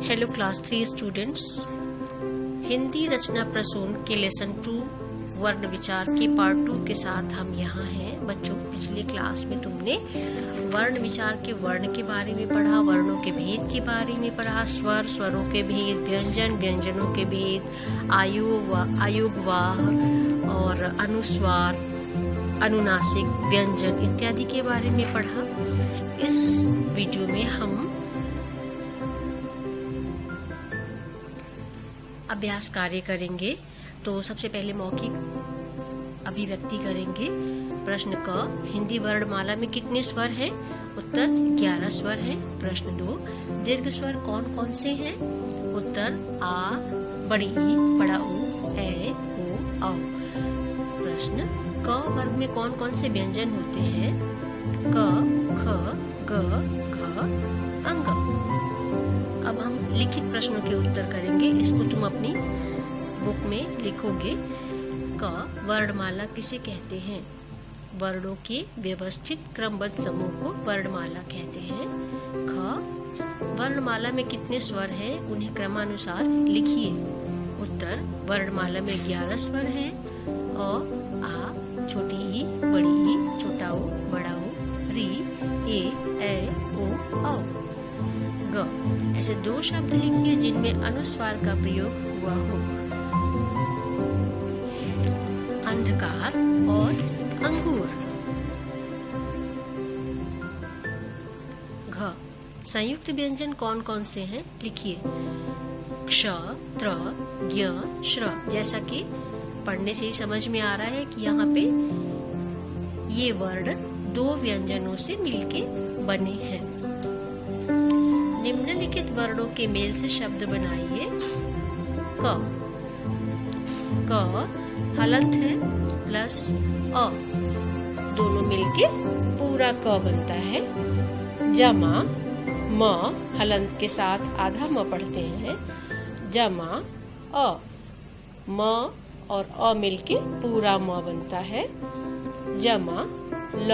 Hello class 3 students, Hindi रचना प्रसून के lesson 2 वर्ण विचार के पार्ट 2 के साथ हम यहाँ हैं। बच्चों, पिछली क्लास में तुमने वर्ण विचार के वर्ण के बारे में पढ़ा, वर्णों के भेद के बारे में पढ़ा, स्वर, स्वरों के भेद, व्यंजन, व्यंजनों के भेद, आयुगवाह और अनुस्वार, अनुनासिक, व्यंजन इत्यादि के बारे में पढ़ा। इस वीडियो में हम अभ्यास कार्य करेंगे। तो सबसे पहले मौखिक अभिव्यक्ति करेंगे। प्रश्न क, हिंदी वर्णमाला में कितने स्वर हैं? उत्तर 11 स्वर हैं। प्रश्न 2, दीर्घ स्वर कौन कौन से हैं? उत्तर आ, बड़ी ई, बड़ा ऊ, ए, ओ, औ। प्रश्न क वर्ग में कौन कौन से व्यंजन होते हैं? क, ख, ग, घ, अंग। अब हम लिखित प्रश्नों के उत्तर करेंगे। इसको तुम अपनी बुक में लिखोगे। क, वर्णमाला किसे कहते हैं? वर्णों के व्यवस्थित क्रमबद्ध समूह को वर्णमाला कहते हैं। ख, वर्णमाला में कितने स्वर हैं? उन्हें क्रमानुसार लिखिए। उत्तर, वर्णमाला में 11 स्वर हैं। अ, आ, छोटी ई, बड़ी ई, छोटा ऊ, बड़ा ऊ, री, ए, ओ, औ। ग, ऐसे 2 शब्द लिखिए जिनमें अनुस्वार का प्रयोग हुआ हो। अंधकार और अंगूर। घ, संयुक्त व्यंजन कौन कौन से हैं? लिखिए। क्ष, त्र, ज्ञ, श्र। जैसा कि पढ़ने से ही समझ में आ रहा है कि यहाँ पे ये वर्ण 2 व्यंजनों से मिलके बने हैं। निम्नलिखित वर्णों के मेल से शब्द बनाइए। क, हलंत है प्लस अ, दोनों मिलके पूरा क बनता है। जमा, म हलंत के साथ आधा म पढ़ते हैं। जमा अ, म और अ मिलके पूरा म बनता है। जमा ल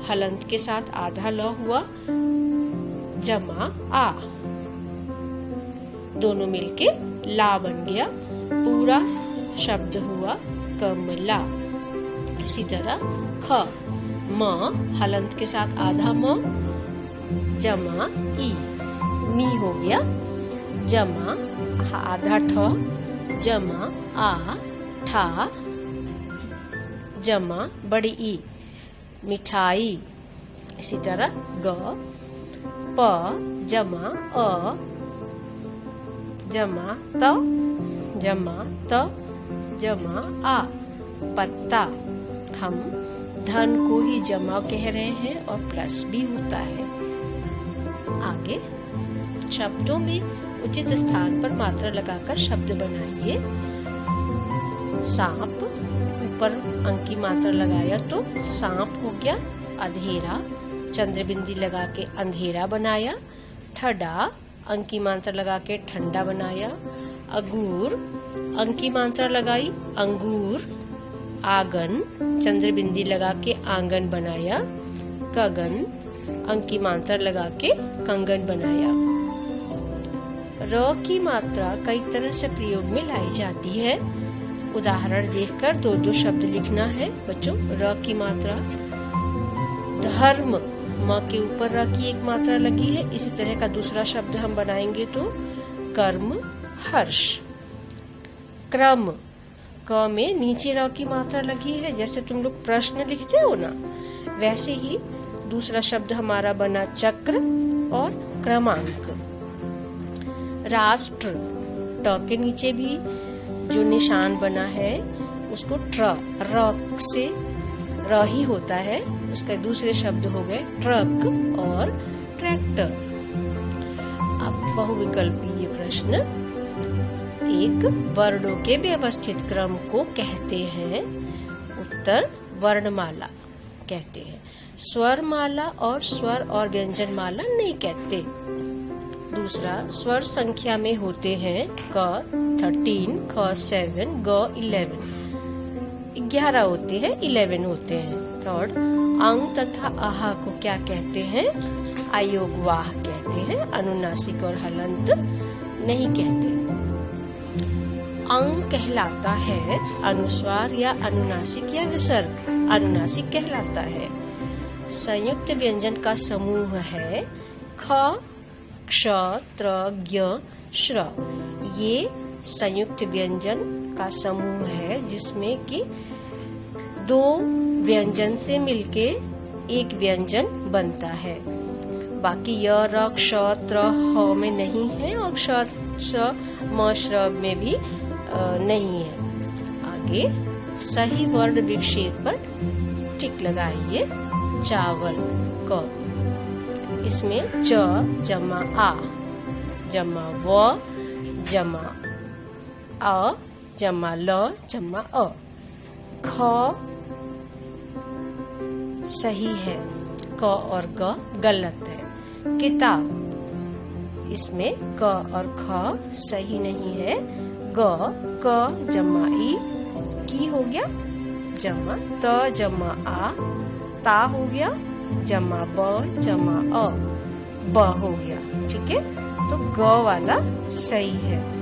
हलंत के साथ आधा ल हुआ। जमा आ, दोनों मिलके ला बन गया। पूरा शब्द हुआ कमला। इसी तरह ख, म हलंत के साथ आधा म, जमा ई, मी हो गया। जमा आधा ठ, जमा आ, ठा, जमा बड़ी ई, मिठाई। इसी तरह ग, प, जमा अ, जमा त, जमा आ, पत्ता। हम धन को ही जमा कह रहे हैं और प्लस भी होता है। आगे शब्दों में उचित स्थान पर मात्रा लगाकर शब्द बनाइए। सांप, ऊपर अंक की मात्रा लगाया तो सांप हो गया। अधेरा, चंद्रबिंदी लगा के अंधेरा बनाया। ठडा, अंक की मात्रा लगा के ठंडा बनाया। अगूर, अंक की मात्रा लगाई, अंगूर। आंगन, चंद्रबिंदी लगा के आंगन बनाया। कगन, अंक की मात्रा लगा के कंगन बनाया। र की मात्रा कई तरह से प्रयोग में लाई जाती है। उदाहरण देखकर 2-2 शब्द लिखना है बच्चों। र की मात्रा धर्म, म के ऊपर र की एक मात्रा लगी है। इसी तरह का दूसरा शब्द हम बनाएंगे तो कर्म, हर्ष। क्रम, क में नीचे र की मात्रा लगी है। जैसे तुम लोग प्रश्न लिखते हो ना, वैसे ही दूसरा शब्द हमारा बना चक्र और क्रमांक। राष्ट्र, ट के नीचे भी जो निशान बना है उसको ट्र, र से र ही होता है। उसके दूसरे शब्द हो गए ट्रक और ट्रैक्टर। अब बहुविकल्पीय प्रश्न। 1, वर्णों के व्यवस्थित क्रम को कहते हैं? उत्तर, वर्णमाला कहते हैं। स्वरमाला और स्वर और व्यंजन माला नहीं कहते। दूसरा, स्वर संख्या में होते हैं। क 13, ख 7, ग 11। 11 होते हैं, 11 होते हैं। थर्ड, अंग तथा आहा को क्या कहते हैं? आयोगवाह कहते हैं। अनुनासिक और हलंत नहीं कहते। अंग कहलाता है अनुस्वार या अनुनासिक या विसर्ग। अनुनासिक कहलाता है। संयुक्त व्यंजन का समूह है ख, क्ष, त्र, ज्ञ, श्र। ये संयुक्त व्यंजन का समूह है जिसमें कि दो व्यंजन से मिलके एक व्यंजन बनता है। बाकी य, र, क्ष, त्र, ह में नहीं है और क्ष, श, म, श्र में भी नहीं है। आगे सही वर्ण विक्षेप पर टिक लगाइए। चावल क, इसमें च जमा आ जमा व जमा अ जमा ल जमा अ। ख सही है, क और ग गलत है। किताब, इसमें क और ख सही नहीं है। ग, क जमा ई की हो गया जमा त जमा आ, ता हो गया जमा ब जमा अ, ब हो गया। ठीक है, तो ग वाला सही है।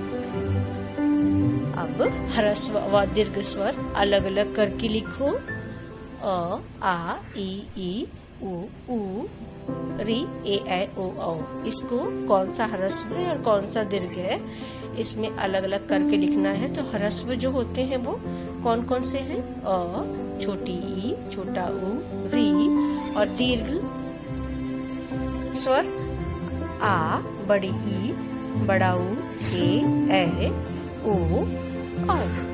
अब ह्रस्व व दीर्घ स्वर अलग अलग करके लिखो। अ, आ, ई, उ, री, ए, ऐ, ओ, औ। इसको कौन सा ह्रस्व है और कौन सा दीर्घ है इसमें अलग अलग करके लिखना है। तो ह्रस्व जो होते हैं वो कौन कौन से हैं? अ, छोटी ई, छोटा उ, री। और दीर्घ स्वर आ, बड़ी ई, बड़ा उ, ए, ऐ, ओ, औ।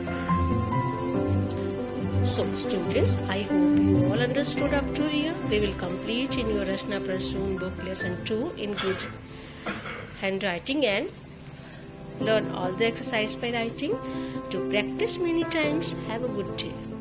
So students, I hope you all understood up to here. We will complete in your Rachna Prasoon book lesson 2 in good handwriting and learn all the exercise by writing. To practice many times. Have a good day.